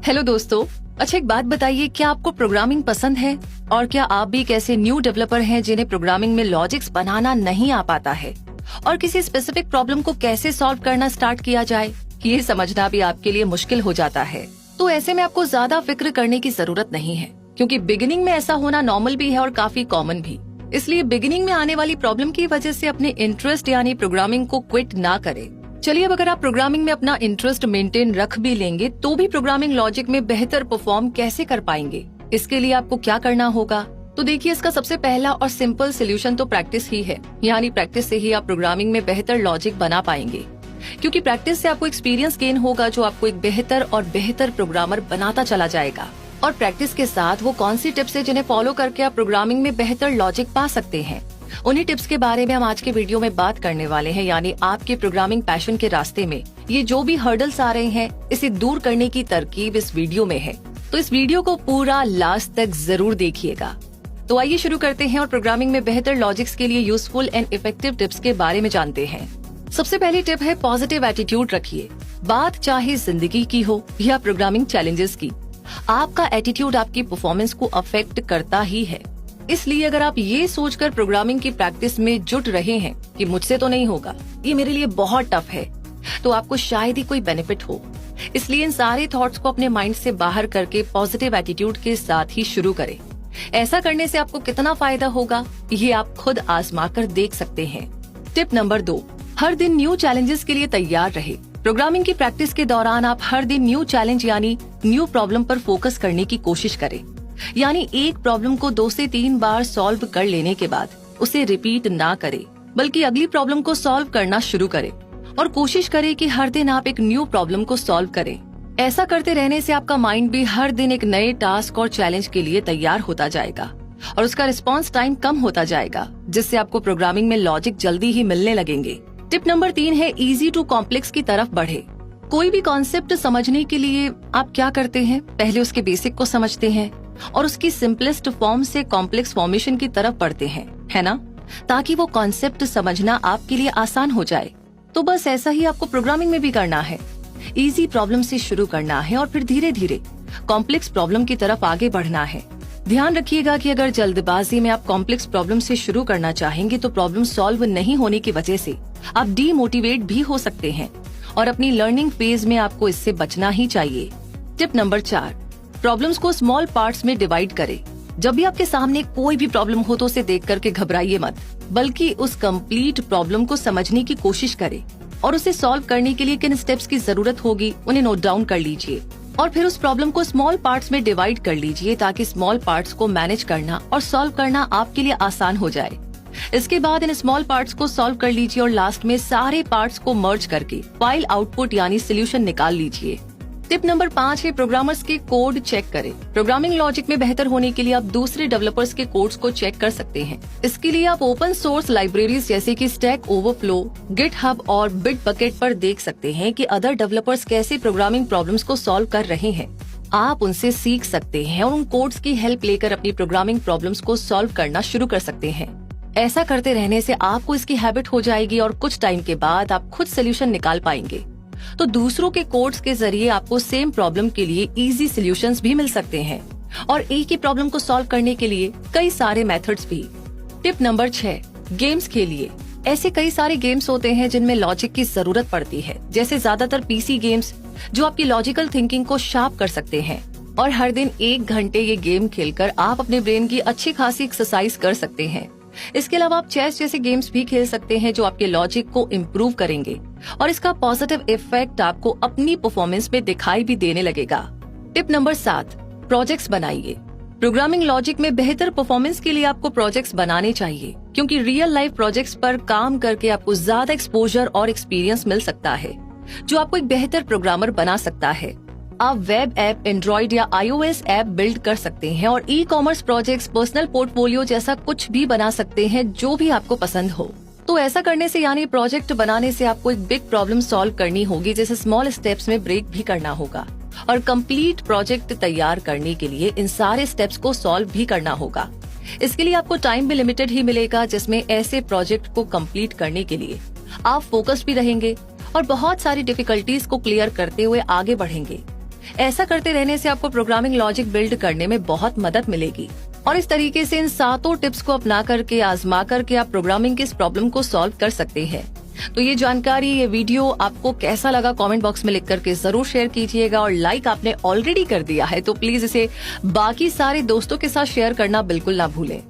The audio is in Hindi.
हेलो दोस्तों। अच्छा, एक बात बताइए, क्या आपको प्रोग्रामिंग पसंद है? और क्या आप भी एक ऐसे न्यू डेवलपर हैं जिन्हें प्रोग्रामिंग में लॉजिक्स बनाना नहीं आ पाता है और किसी स्पेसिफिक प्रॉब्लम को कैसे सॉल्व करना स्टार्ट किया जाए, ये समझना भी आपके लिए मुश्किल हो जाता है? तो ऐसे में आपको ज्यादा फिक्र करने की जरूरत नहीं है, क्योंकि बिगिनिंग में ऐसा होना नॉर्मल भी है और काफी कॉमन भी। इसलिए बिगिनिंग में आने वाली प्रॉब्लम की वजह से अपने इंटरेस्ट यानी प्रोग्रामिंग को क्विट ना करें। चलिए, अब अगर आप प्रोग्रामिंग में अपना इंटरेस्ट मेंटेन रख भी लेंगे तो भी प्रोग्रामिंग लॉजिक में बेहतर परफॉर्म कैसे कर पाएंगे, इसके लिए आपको क्या करना होगा? तो देखिए, इसका सबसे पहला और सिंपल सोल्यूशन तो प्रैक्टिस ही है। यानी प्रैक्टिस से ही आप प्रोग्रामिंग में बेहतर लॉजिक बना पाएंगे, क्योंकि प्रैक्टिस से आपको एक्सपीरियंस गेन होगा जो आपको एक बेहतर और बेहतर प्रोग्रामर बनाता चला जाएगा। और प्रैक्टिस के साथ वो कौन सी टिप्स है जिन्हें फॉलो करके आप प्रोग्रामिंग में बेहतर लॉजिक पा सकते हैं, उन्हीं टिप्स के बारे में हम आज के वीडियो में बात करने वाले हैं। यानी आपके प्रोग्रामिंग पैशन के रास्ते में ये जो भी हर्डल्स आ रहे हैं, इसे दूर करने की तरकीब इस वीडियो में है। तो इस वीडियो को पूरा लास्ट तक जरूर देखिएगा। तो आइए शुरू करते हैं और प्रोग्रामिंग में बेहतर लॉजिक्स के लिए यूजफुल एंड इफेक्टिव टिप्स के बारे में जानते हैं। सबसे पहली टिप है पॉजिटिव एटीट्यूड रखिए। बात चाहे जिंदगी की हो या प्रोग्रामिंग चैलेंजेस की, आपका एटीट्यूड आपकी परफॉर्मेंस को अफेक्ट करता ही है। इसलिए अगर आप ये सोचकर प्रोग्रामिंग की प्रैक्टिस में जुट रहे हैं कि मुझसे तो नहीं होगा, ये मेरे लिए बहुत टफ है, तो आपको शायद ही कोई बेनिफिट हो। इसलिए इन सारे थॉट्स को अपने माइंड से बाहर करके पॉजिटिव एटीट्यूड के साथ ही शुरू करें। ऐसा करने से आपको कितना फायदा होगा, ये आप खुद आजमा कर देख सकते हैं। टिप नंबर 2, हर दिन न्यू चैलेंजेस के लिए तैयार रहे। प्रोग्रामिंग की प्रैक्टिस के दौरान आप हर दिन न्यू चैलेंज यानी न्यू प्रॉब्लम पर फोकस करने की कोशिश करें। यानी एक प्रॉब्लम को 2 से 3 बार सॉल्व कर लेने के बाद उसे रिपीट ना करें, बल्कि अगली प्रॉब्लम को सॉल्व करना शुरू करें और कोशिश करें कि हर दिन आप एक न्यू प्रॉब्लम को सॉल्व करें। ऐसा करते रहने से आपका माइंड भी हर दिन एक नए टास्क और चैलेंज के लिए तैयार होता जाएगा और उसका रिस्पॉन्स टाइम कम होता जाएगा, जिससे आपको प्रोग्रामिंग में लॉजिक जल्दी ही मिलने लगेंगे। टिप नंबर 3 है इजी टू कॉम्प्लेक्स की तरफ बढ़े। कोई भी कॉन्सेप्ट समझने के लिए आप क्या करते हैं, पहले उसके बेसिक को समझते हैं और उसकी सिंपलेस्ट फॉर्म से कॉम्प्लेक्स फॉर्मेशन की तरफ बढ़ते हैं, है ना? ताकि वो कॉन्सेप्ट समझना आपके लिए आसान हो जाए। तो बस ऐसा ही आपको प्रोग्रामिंग में भी करना है। इजी प्रॉब्लम से शुरू करना है और फिर धीरे धीरे कॉम्प्लेक्स प्रॉब्लम की तरफ आगे बढ़ना है। ध्यान रखिएगा कि अगर जल्दबाजी में आप कॉम्प्लेक्स प्रॉब्लम से शुरू करना चाहेंगे तो प्रॉब्लम सॉल्व नहीं होने की वजह से आप डीमोटिवेट भी हो सकते हैं और अपनी लर्निंग फेज में आपको इससे बचना ही चाहिए। टिप नंबर 4, प्रॉब्लम्स को स्मॉल पार्ट्स में डिवाइड करें। जब भी आपके सामने कोई भी प्रॉब्लम हो तो उसे देख करके घबराइए मत, बल्कि उस कंप्लीट प्रॉब्लम को समझने की कोशिश करें और उसे सॉल्व करने के लिए किन स्टेप्स की जरूरत होगी उन्हें नोट डाउन कर लीजिए और फिर उस प्रॉब्लम को स्मॉल पार्ट्स में डिवाइड कर लीजिए, ताकि स्मॉल पार्ट्स को मैनेज करना और सॉल्व करना आपके लिए आसान हो जाए। इसके बाद इन स्मॉल पार्ट्स को सॉल्व कर लीजिए और लास्ट में सारे पार्ट्स को मर्ज करके फाइल आउटपुट यानी सोल्यूशन निकाल लीजिए। टिप नंबर 5 है प्रोग्रामर्स के कोड चेक करें। प्रोग्रामिंग लॉजिक में बेहतर होने के लिए आप दूसरे डेवलपर्स के कोड्स को चेक कर सकते हैं। इसके लिए आप ओपन सोर्स लाइब्रेरीज जैसे कि स्टैक ओवरफ्लो, गिटहब और बिटबकेट पर देख सकते हैं कि अदर डेवलपर्स कैसे प्रोग्रामिंग प्रॉब्लम्स को सॉल्व कर रहे हैं। आप उनसे सीख सकते हैं और उन कोड्स की हेल्प लेकर अपनी प्रोग्रामिंग प्रॉब्लम्स को सॉल्व करना शुरू कर सकते हैं। ऐसा करते रहने से आपको इसकी हैबिट हो जाएगी और कुछ टाइम के बाद आप खुद सोल्यूशन निकाल पाएंगे। तो दूसरों के कोड्स के जरिए आपको सेम प्रॉब्लम के लिए इजी सॉल्यूशंस भी मिल सकते हैं और एक ही प्रॉब्लम को सॉल्व करने के लिए कई सारे मेथड्स भी। टिप नंबर 6, गेम्स खेलिए। ऐसे कई सारे गेम्स होते हैं जिनमें लॉजिक की जरूरत पड़ती है, जैसे ज्यादातर पीसी गेम्स जो आपकी लॉजिकल थिंकिंग को शार्प कर सकते हैं। और हर दिन 1 घंटे ये गेम खेलकर आप अपने ब्रेन की अच्छी खासी एक्सरसाइज कर सकते हैं। इसके अलावा आप चेस जैसे गेम्स भी खेल सकते हैं जो आपके लॉजिक को इम्प्रूव करेंगे और इसका पॉजिटिव इफेक्ट आपको अपनी परफॉर्मेंस में दिखाई भी देने लगेगा। टिप नंबर 7, प्रोजेक्ट्स बनाइए। प्रोग्रामिंग लॉजिक में बेहतर परफॉर्मेंस के लिए आपको प्रोजेक्ट्स बनाने चाहिए, क्योंकि रियल लाइफ प्रोजेक्ट्स पर काम करके आपको ज्यादा एक्सपोजर और एक्सपीरियंस मिल सकता है, जो आपको एक बेहतर प्रोग्रामर बना सकता है। आप वेब ऐप, एंड्रॉइड या iOS ऐप बिल्ड कर सकते हैं और ई-कॉमर्स प्रोजेक्ट्स, पर्सनल पोर्टफोलियो जैसा कुछ भी बना सकते हैं जो भी आपको पसंद हो। तो ऐसा करने से यानी प्रोजेक्ट बनाने से आपको एक बिग प्रॉब्लम सॉल्व करनी होगी, जिसे स्मॉल स्टेप्स में ब्रेक भी करना होगा और कंप्लीट प्रोजेक्ट तैयार करने के लिए इन सारे स्टेप्स को सॉल्व भी करना होगा। इसके लिए आपको टाइम भी लिमिटेड ही मिलेगा, जिसमें ऐसे प्रोजेक्ट को कंप्लीट करने के लिए आप फोकस भी रहेंगे और बहुत सारी डिफिकल्टीज को क्लियर करते हुए आगे बढ़ेंगे। ऐसा करते रहने से आपको प्रोग्रामिंग लॉजिक बिल्ड करने में बहुत मदद मिलेगी और इस तरीके से इन 7 टिप्स को अपना करके आजमा करके आप प्रोग्रामिंग की इस प्रॉब्लम को सॉल्व कर सकते हैं। तो ये जानकारी, ये वीडियो आपको कैसा लगा कमेंट बॉक्स में लिख करके जरूर शेयर कीजिएगा और लाइक आपने ऑलरेडी कर दिया है तो प्लीज इसे बाकी सारे दोस्तों के साथ शेयर करना बिल्कुल ना भूलें।